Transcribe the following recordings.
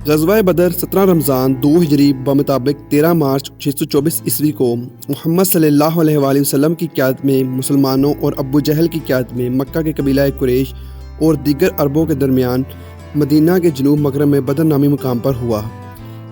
غزوہ بدر 17 رمضان 2 ہجری بمطابق 13 مارچ 624 عیسوی کو محمد صلی اللہ علیہ وآلہ وسلم کی قیادت میں مسلمانوں اور ابو جہل کی قیادت میں مکہ کے قبیلہ قریش اور دیگر عربوں کے درمیان مدینہ کے جنوب مغرب میں بدر نامی مقام پر ہوا۔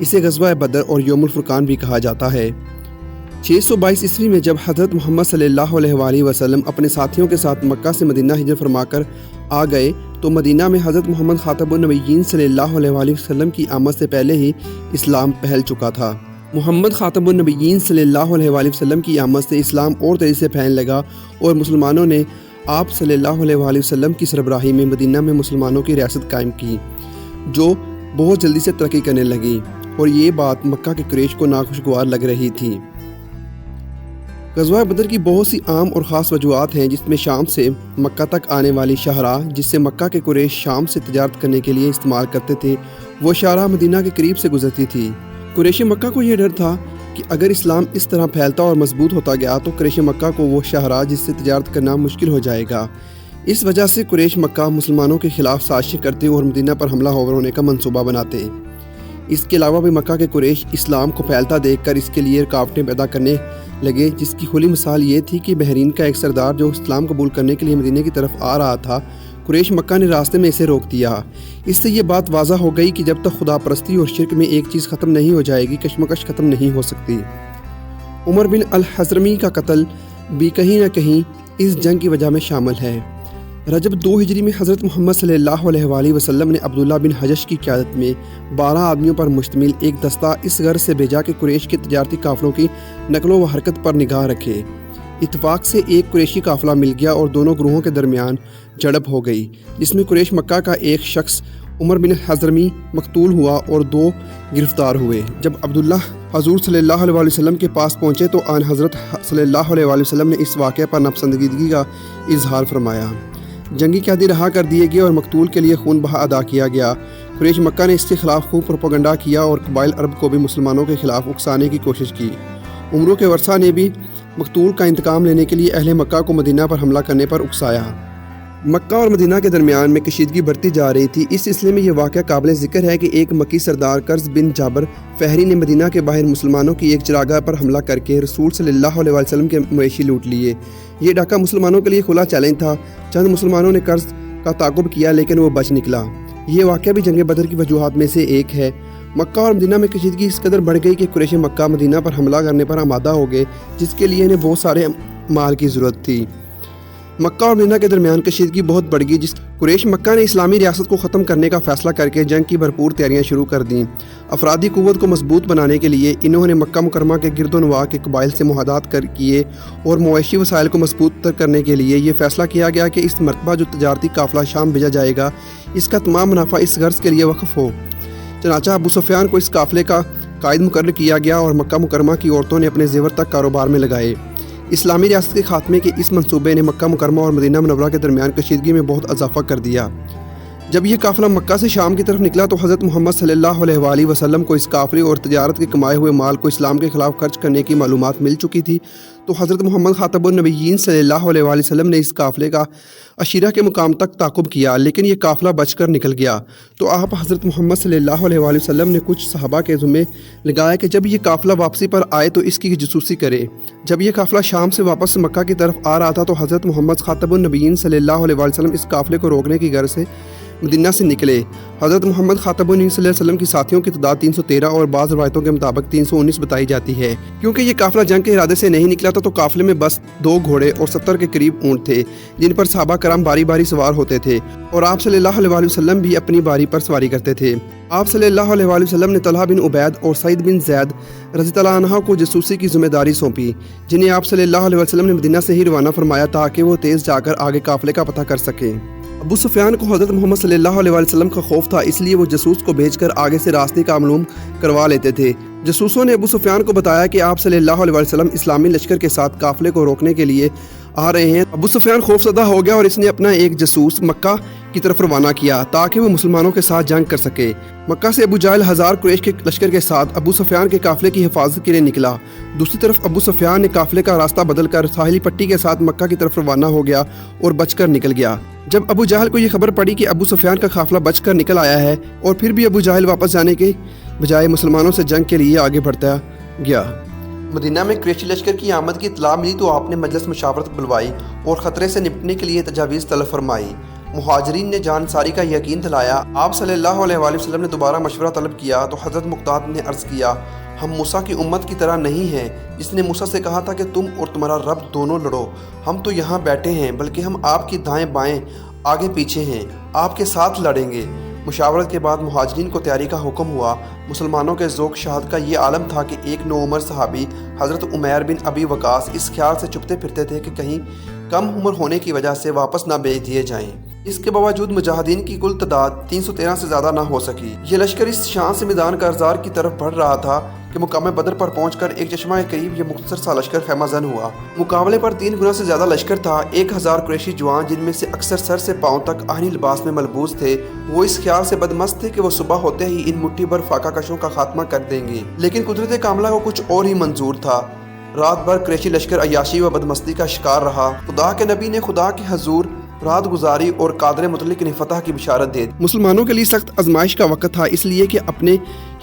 اسے غزوہ بدر اور یوم الفرقان بھی کہا جاتا ہے۔ 622 عیسوی میں جب حضرت محمد صلی اللہ علیہ وآلہ وسلم اپنے ساتھیوں کے ساتھ مکہ سے مدینہ ہجرت فرما کر آ گئے تو مدینہ میں حضرت محمد خاتم النبیین صلی اللہ علیہ وآلہ وسلم کی آمد سے پہلے ہی اسلام پھیل چکا تھا۔ محمد خاتم النبیین صلی اللہ علیہ وآلہ وسلم کی آمد سے اسلام اور تیزی سے پھیلنے لگا اور مسلمانوں نے آپ صلی اللہ علیہ وآلہ وسلم کی سربراہی میں مدینہ میں مسلمانوں کی ریاست قائم کی، جو بہت جلدی سے ترقی کرنے لگی، اور یہ بات مکہ کے قریش کو ناخوشگوار لگ رہی تھی۔ غزوہ بدر کی بہت سی عام اور خاص وجوہات ہیں، جس میں شام سے مکہ تک آنے والی شاہراہ جس سے مکہ کے قریش شام سے تجارت کرنے کے لیے استعمال کرتے تھے، وہ شاہراہ مدینہ کے قریب سے گزرتی تھی۔ قریش مکہ کو یہ ڈر تھا کہ اگر اسلام اس طرح پھیلتا اور مضبوط ہوتا گیا تو قریش مکہ کو وہ شاہراہ جس سے تجارت کرنا مشکل ہو جائے گا۔ اس وجہ سے قریش مکہ مسلمانوں کے خلاف سازشیں کرتے اور مدینہ پر حملہ آور ہونے کا منصوبہ بناتے۔ اس کے علاوہ بھی مکہ کے قریش اسلام کو پھیلتا دیکھ کر اس کے لیے رکاوٹیں پیدا کرنے لگے، جس کی کھلی مثال یہ تھی کہ بحرین کا ایک سردار جو اسلام قبول کرنے کے لیے مدینہ کی طرف آ رہا تھا، قریش مکہ نے راستے میں اسے روک دیا۔ اس سے یہ بات واضح ہو گئی کہ جب تک خدا پرستی اور شرک میں ایک چیز ختم نہیں ہو جائے گی، کشمکش ختم نہیں ہو سکتی۔ عمر بن الحضرمی کا قتل بھی کہیں نہ کہیں اس جنگ کی وجہ میں شامل ہے۔ رجب 2 ہجری میں حضرت محمد صلی اللہ علیہ وآلہ وسلم نے عبداللہ بن حجش کی قیادت میں 12 آدمیوں پر مشتمل ایک دستہ اس غرض سے بھیجا کہ قریش کے تجارتی قافلوں کی نقل و حرکت پر نگاہ رکھے۔ اتفاق سے ایک قریشی قافلہ مل گیا اور دونوں گروہوں کے درمیان جھڑپ ہو گئی، جس میں قریش مکہ کا ایک شخص عمر بن الحضرمی مقتول ہوا اور 2 گرفتار ہوئے۔ جب عبداللہ حضور صلی اللہ علیہ وآلہ وسلم کے پاس پہنچے تو آن حضرت صلی اللہ علیہ وآلہ وسلم نے اس واقعے پر ناپسندیدگی کا اظہار فرمایا۔ جنگی قیدی رہا کر دیے گئے اور مقتول کے لیے خون بہا ادا کیا گیا۔ قریش مکہ نے اس کے خلاف خوب پروپیگنڈا کیا اور قبائل عرب کو بھی مسلمانوں کے خلاف اکسانے کی کوشش کی۔ عمروں کے ورثہ نے بھی مقتول کا انتقام لینے کے لیے اہل مکہ کو مدینہ پر حملہ کرنے پر اکسایا۔ مکہ اور مدینہ کے درمیان میں کشیدگی بڑھتی جا رہی تھی۔ اس سلسلے میں یہ واقعہ قابل ذکر ہے کہ ایک مکی سردار قرظ بن جابر فہری نے مدینہ کے باہر مسلمانوں کی ایک چراگاہ پر حملہ کر کے رسول صلی اللہ علیہ وسلم کے مویشی لوٹ لیے۔ یہ ڈاکہ مسلمانوں کے لیے کھلا چیلنج تھا۔ چند مسلمانوں نے قرظ کا تعاقب کیا لیکن وہ بچ نکلا۔ یہ واقعہ بھی جنگ بدر کی وجوہات میں سے ایک ہے۔ مکہ اور مدینہ میں کشیدگی اس قدر بڑھ گئی کہ قریش مکہ مدینہ پر حملہ کرنے پر آمادہ ہو گئے، جس کے لیے انہیں بہت سارے مال کی ضرورت تھی۔ مکہ اور مدینہ کے درمیان کشیدگی بہت بڑھ گئی، جس قریش مکہ نے اسلامی ریاست کو ختم کرنے کا فیصلہ کر کے جنگ کی بھرپور تیاریاں شروع کر دیں۔ افرادی قوت کو مضبوط بنانے کے لیے انہوں نے مکہ مکرمہ کے گرد و نواح کے قبائل سے معاہدات کیے اور معاشی وسائل کو مضبوط تر کرنے کے لیے یہ فیصلہ کیا گیا کہ اس مرتبہ جو تجارتی قافلہ شام بھیجا جائے گا، اس کا تمام منافع اس غرض کے لیے وقف ہو۔ چنانچہ ابو سفیان کو اس قافلے کا قائد مقرر کیا گیا اور مکہ مکرمہ کی عورتوں نے اپنے زیور تک کاروبار میں لگائے۔ اسلامی ریاست کے خاتمے کے اس منصوبے نے مکہ مکرمہ اور مدینہ منورہ کے درمیان کشیدگی میں بہت اضافہ کر دیا۔ جب یہ قافلہ مکہ سے شام کی طرف نکلا تو حضرت محمد صلی اللہ علیہ وآلہ وسلم کو اس قافلے اور تجارت کے کمائے ہوئے مال کو اسلام کے خلاف خرچ کرنے کی معلومات مل چکی تھی، تو حضرت محمد خاتم النبیین صلی اللہ علیہ وآلہ وسلم نے اس قافلے کا عشیرہ کے مقام تک تعاقب کیا، لیکن یہ قافلہ بچ کر نکل گیا۔ تو آپ حضرت محمد صلی اللہ علیہ وآلہ وسلم نے کچھ صحابہ کے ذمہ لگایا کہ جب یہ قافلہ واپسی پر آئے تو اس کی جاسوسی کرے۔ جب یہ قافلہ شام سے واپس مکہ کی طرف آ رہا تھا تو حضرت محمد خاتم النبیین صلی اللہ علیہ وآلہ وسلم اس قافلے کو روکنے کی غرض سے مدینہ سے نکلے۔ حضرت محمد خاتم النبیین صلی اللہ علیہ وسلم کی ساتھیوں کی تعداد 313 اور بعض روایتوں کے مطابق 319 بتائی جاتی ہے۔ کیونکہ یہ قافلہ جنگ کے ارادے سے نہیں نکلا تھا تو قافلے میں بس 2 گھوڑے اور 70 کے قریب اونٹ تھے، جن پر صحابہ کرام باری باری سوار ہوتے تھے، اور آپ صلی اللہ علیہ وآلہ وسلم بھی اپنی باری پر سواری کرتے تھے۔ آپ صلی اللہ علیہ وآلہ وسلم نے طلحہ بن عبید اور سعید بن زید رضی اللہ عنہ کو جاسوسی کی ذمہ داری سونپی، جنہیں آپ صلی اللہ علیہ وسلم نے مدینہ سے ہی روانہ فرمایا تاکہ وہ تیز جا کر آگے قافلے کا پتہ کر سکیں۔ ابو سفیان کو حضرت محمد صلی اللہ علیہ وسلم کا خوف تھا، اس لیے وہ جاسوس کو بھیج کر آگے سے راستے کا معلوم کروا لیتے تھے۔ جاسوسوں نے ابو سفیان کو بتایا کہ آپ صلی اللہ علیہ وسلم اسلامی لشکر کے ساتھ قافلے کو روکنے کے لیے آ رہے ہیں۔ ابو سفیان خوفزدہ ہو گیا اور اس نے اپنا ایک جاسوس مکہ کی طرف روانہ کیا تاکہ وہ مسلمانوں کے ساتھ جنگ کر سکے۔ مکہ سے ابو جہل 1000 قریش کے لشکر کے ساتھ ابو سفیان کے قافلے کی حفاظت کے لیے نکلا۔ دوسری طرف ابو سفیان نے قافلے کا راستہ بدل کر ساحلی پٹی کے ساتھ مکہ کی طرف روانہ ہو گیا اور بچ کر نکل گیا۔ جب ابو جہل کو یہ خبر پڑی کہ ابو سفیان کا قافلہ بچ کر نکل آیا ہے اور پھر بھی ابو جہل واپس جانے کے بجائے مسلمانوں سے جنگ کے لیے آگے بڑھتا گیا۔ مدینہ میں قریشی لشکر کی آمد کی اطلاع ملی تو آپ نے مجلس مشاورت بلوائی اور خطرے سے نپٹنے کے لیے تجاویز طلب فرمائی۔ مہاجرین نے جان ساری کا یقین دلایا۔ آپ صلی اللہ علیہ وآلہ وسلم نے دوبارہ مشورہ طلب کیا تو حضرت مقداد نے عرض کیا، ہم موسیٰ کی امت کی طرح نہیں ہیں جس نے موسیٰ سے کہا تھا کہ تم اور تمہارا رب دونوں لڑو۔ ہم تو یہاں بیٹھے ہیں بلکہ ہم آپ کی دائیں بائیں آگے پیچھے ہیں، آپ کے ساتھ لڑیں گے۔ مشاورت کے بعد مہاجرین کو تیاری کا حکم ہوا۔ مسلمانوں کے ذوق شہادت کا یہ عالم تھا کہ ایک نوعمر صحابی حضرت عمیر بن ابی وقاص اس خیال سے چھپتے پھرتے تھے کہ کہیں کم عمر ہونے کی وجہ سے واپس نہ بھیج دیے جائیں۔ اس کے باوجود مجاہدین کی کل تعداد 313 سے زیادہ نہ ہو سکی۔ یہ لشکر اس شان سے میدان کارزار کی طرف بڑھ رہا تھا کہ مقام بدر پر پہنچ کر ایک چشمہ قریب یہ مختصر سا لشکر خیمہ زن ہوا۔ مقابلے پر 3 گنا سے زیادہ لشکر تھا۔ 1000 قریشی جوان جن میں سے اکثر سر سے پاؤں تک آہنی لباس میں ملبوس تھے، وہ اس خیال سے بدمست تھے کہ وہ صبح ہوتے ہی ان مٹھی بھر فاقہ کشوں کا خاتمہ کر دیں گے۔ لیکن قدرت کاملہ کو کچھ اور ہی منظور تھا۔ رات بھر قریشی لشکر عیاشی و بدمستی کا شکار رہا۔ خدا کے نبی نے خدا کے حضور رات گزاری اور قادر مطلق نے فتح کی بشارت دے دی۔ مسلمانوں کے لیے سخت آزمائش کا وقت تھا، اس لیے کہ اپنے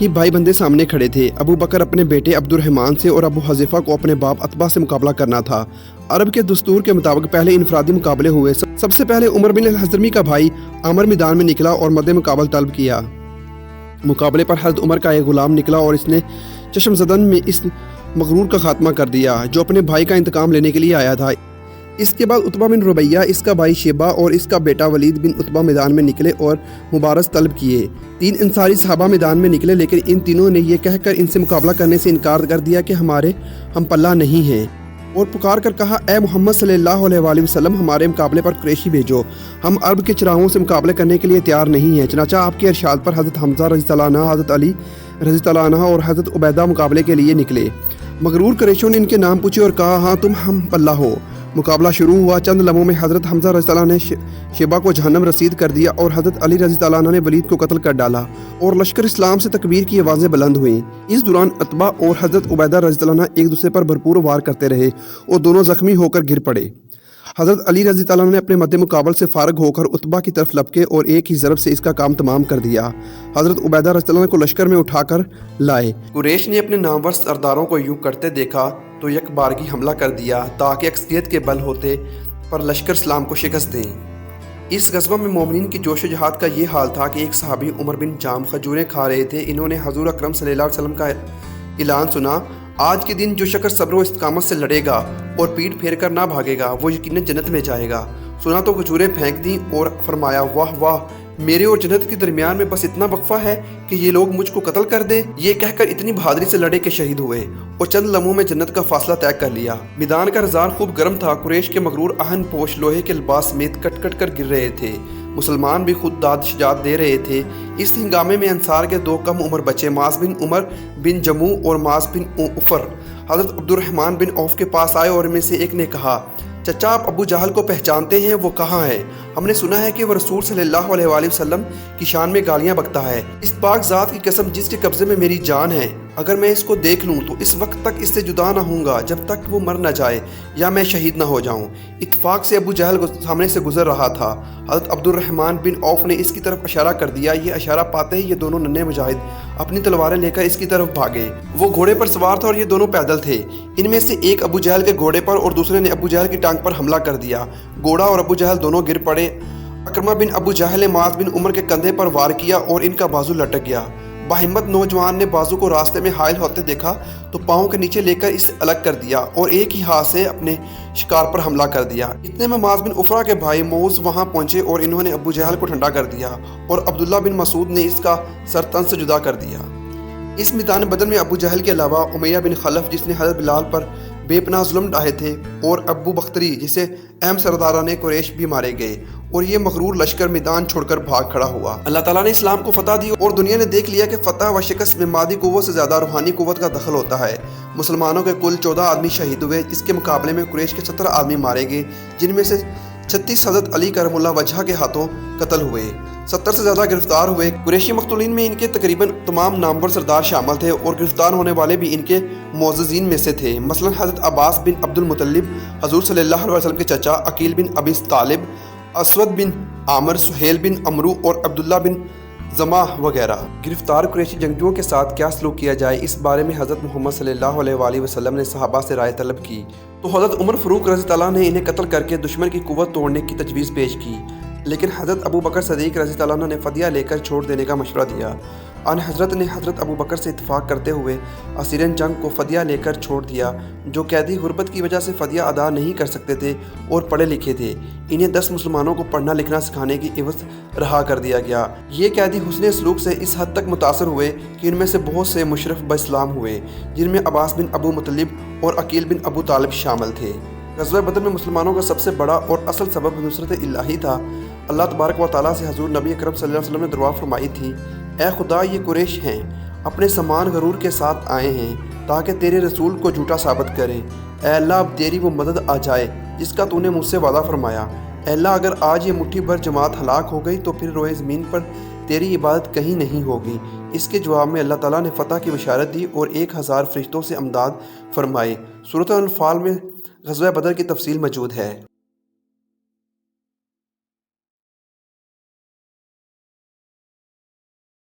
ہی بھائی بندے سامنے کھڑے تھے۔ ابو بکر اپنے بیٹے عبد الرحمن سے اور ابو حذیفہ کو اپنے باپ عتبہ سے مقابلہ کرنا تھا۔ عرب کے دستور کے مطابق پہلے انفرادی مقابلے ہوئے۔ سب سے پہلے عمر بن الحضرمی کا بھائی عامر میدان میں نکلا اور مد مقابل طلب کیا۔ مقابلے پر حضرت عمر کا ایک غلام نکلا اور اس نے چشم زدن میں اس مغرور کا خاتمہ کر دیا جو اپنے بھائی کا انتقام لینے کے لیے آیا تھا۔ اس کے بعد عتبہ بن ربیعہ، اس کا بھائی شیبہ اور اس کا بیٹا ولید بن عتبہ میدان میں نکلے اور مبارز طلب کیے۔ 3 انصاری صحابہ میدان میں نکلے، لیکن ان تینوں نے یہ کہہ کر ان سے مقابلہ کرنے سے انکار کر دیا کہ ہم پلہ نہیں ہیں، اور پکار کر کہا، اے محمد صلی اللہ علیہ وآلہ وسلم، ہمارے مقابلے پر قریشی بھیجو، ہم عرب کے چراغوں سے مقابلے کرنے کے لیے تیار نہیں ہیں۔ چنانچہ آپ کے ارشاد پر حضرت حمزہ رضی اللہ عنہ، حضرت علی رضی اللہ عنہ اور حضرت عبیدہ مقابلے کے لیے نکلے۔ مغرور قریشوں نے ان کے نام پوچھے اور کہا، ہاں تم ہم پلہ ہو۔ مقابلہ شروع ہوا۔ چند لمحوں میں حضرت حمزہ رضی اللہ عنہ نے شیبہ کو جہنم رسید کر دیا اور حضرت علی رضی اللہ عنہ نے ولید کو قتل کر ڈالا، اور لشکر اسلام سے تکبیر کی آوازیں بلند ہوئیں۔ اس دوران عتبہ اور حضرت عبیدہ رضی اللہ عنہ ایک دوسرے پر بھرپور وار کرتے رہے اور دونوں زخمی ہو کر گر پڑے۔ حضرت علی رضی اللہ عنہ نے اپنے مد مقابل سے فارغ ہو کر عتبہ کی طرف لپکے اور ایک ہی ضرب سے اس کا کام تمام کر دیا۔ حضرت عبیدہ رضی اللہ عنہ کو لشکر میں اٹھا کر لائے۔ قریش نے اپنے نامور سرداروں کو یوں کرتے دیکھا تو یک بارگی حملہ کر دیا تاکہ اکثریت کے بل ہوتے پر لشکر اسلام کو شکست دیں۔ اس غزوہ میں مومنین کی جوش و جہاد کا یہ حال تھا کہ ایک صحابی عمر بن جام کھجوریں کھا رہے تھے۔ انہوں نے حضور اکرم صلی اللہ علیہ وسلم کا اعلان سنا، آج کے دن جو شخص صبر و استقامت سے لڑے گا اور پیٹھ پھیر کر نہ بھاگے گا وہ یقیناً جنت میں جائے گا۔ سنا تو کھجوریں پھینک دیں اور فرمایا، واہ واہ، میرے اور جنت کے درمیان میں بس اتنا وقفہ ہے کہ یہ لوگ مجھ کو قتل کر دیں۔ یہ کہہ کر اتنی بہادری سے لڑے کہ شہید ہوئے اور چند لمحوں میں جنت کا فاصلہ طے کر لیا۔ میدان کا رزان خوب گرم تھا۔ قریش کے مغرور آہن پوش لوہے کے لباس سمیت کٹ کٹ کر گر رہے تھے۔ مسلمان بھی خود داد شجاعت دے رہے تھے۔ اس ہنگامے میں انصار کے 2 کم عمر بچے معاذ بن عمر بن جموع اور معاذ بن عفر حضرت عبد الرحمن بن عوف کے پاس آئے اور ان میں سے ایک نے کہا، چچا آپ ابو جہل کو پہچانتے ہیں؟ وہ کہاں ہے؟ ہم نے سنا ہے کہ وہ رسول صلی اللہ علیہ وآلہ وسلم کی شان میں گالیاں بکتا ہے۔ اس پاک ذات کی قسم جس کے قبضے میں میری جان ہے، اگر میں اس کو دیکھ لوں تو اس وقت تک اس سے جدا نہ ہوں گا جب تک وہ مر نہ جائے یا میں شہید نہ ہو جاؤں۔ اتفاق سے ابو جہل سامنے سے گزر رہا تھا۔ حضرت عبد الرحمن بن عوف نے اس کی طرف اشارہ کر دیا۔ یہ اشارہ پاتے ہی یہ دونوں ننھے مجاہد اپنی تلواریں لے کر اس کی طرف بھاگے۔ وہ گھوڑے پر سوار تھا اور یہ دونوں پیدل تھے۔ ان میں سے ایک ابو جہل کے گھوڑے پر اور دوسرے نے ابو جہل کی ٹانگ پر حملہ کر دیا۔ گھوڑا اور ابو جہل دونوں گر پڑے۔ اکرمہ بن ابو جہل نے معاذ بن عمر کے کندھے پر وار کیا اور ان کا بازو لٹک گیا۔ باہمت نوجوان نے بازو کو راستے میں حائل ہوتے دیکھا تو پاؤں کے نیچے لے کر اسے الگ کر دیا اور ایک ہی ہاتھ سے اپنے شکار پر حملہ کر دیا۔ اتنے میں معاذ بن عفرہ کے بھائی موز وہاں پہنچے اور انہوں نے ابو جہل کو ٹھنڈا کر دیا اور عبداللہ بن مسعود نے اس کا سر تن سے جدا کر دیا۔ اس میدان بدر میں ابو جہل کے علاوہ امیہ بن خلف، جس نے حضرت بلال پر بے پناہ ظلم ڈھائے تھے اور ابو بختری جسے اہم سرداران قریش بھی مارے گئے اور یہ مغرور لشکر میدان چھوڑ کر بھاگ کھڑا ہوا۔ اللہ تعالیٰ نے اسلام کو فتح دی اور دنیا نے دیکھ لیا کہ فتح و شکست میں مادی قوت سے زیادہ روحانی قوت کا دخل ہوتا ہے۔ مسلمانوں کے کل 14 آدمی شہید ہوئے، اس کے مقابلے میں قریش کے 17 آدمی مارے گئے، جن میں سے 36 حضرت علی کرم اللہ وجہہ کے ہاتھوں قتل ہوئے، 70 سے زیادہ گرفتار ہوئے۔ قریشی مقتولین میں ان کے تقریباً تمام نامور سردار شامل تھے اور گرفتار ہونے والے بھی ان کے معززین میں سے تھے، مثلا حضرت عباس بن عبد المطلب، حضور صلی اللہ علیہ وسلم کے چچا، عقیل بن ابی طالب، اسود بن عامر، سہیل بن عمرو اور عبداللہ بن زماح وغیرہ۔ گرفتار قریشی جنگجوؤں کے ساتھ کیا سلوک کیا جائے، اس بارے میں حضرت محمد صلی اللہ علیہ وآلہ وسلم نے صحابہ سے رائے طلب کی تو حضرت عمر فاروق رضی اللہ عنہ نے انہیں قتل کر کے دشمن کی قوت توڑنے کی تجویز پیش کی، لیکن حضرت ابو بکر صدیق رضی اللہ عنہ نے فدیہ لے کر چھوڑ دینے کا مشورہ دیا۔ آن حضرت نے حضرت ابو بکر سے اتفاق کرتے ہوئے اسیرین جنگ کو فدیہ لے کر چھوڑ دیا، جو قیدی غربت کی وجہ سے فدیہ ادا نہیں کر سکتے تھے اور پڑھے لکھے تھے۔ انہیں 10 مسلمانوں کو پڑھنا لکھنا سکھانے کی عوض رہا کر دیا گیا۔ یہ قیدی حسن سلوک سے اس حد تک متاثر ہوئے کہ ان میں سے بہت سے مشرف باسلام ہوئے، جن میں عباس بن ابو مطلب اور عقیل بن ابو طالب شامل تھے۔ غزوہ بدر میں مسلمانوں کا سب سے بڑا اور اصل سبب نصرت الہی تھا۔ اللہ تبارک و تعالیٰ سے حضور نبی اکرم صلی اللہ علیہ وسلم نے دعا فرمائی تھی، اے خدا، یہ قریش ہیں، اپنے سامان غرور کے ساتھ آئے ہیں تاکہ تیرے رسول کو جھوٹا ثابت کریں۔ اے اللہ، اب تیری وہ مدد آ جائے جس کا تو نے مجھ سے وعدہ فرمایا۔ اے اللہ، اگر آج یہ مٹھی بھر جماعت ہلاک ہو گئی تو پھر روئے زمین پر تیری عبادت کہیں نہیں ہوگی۔ اس کے جواب میں اللہ تعالیٰ نے فتح کی بشارت دی اور 1000 فرشتوں سے امداد فرمائی۔ سورۃ الانفال میں غزوہ بدر کی تفصیل موجود ہے۔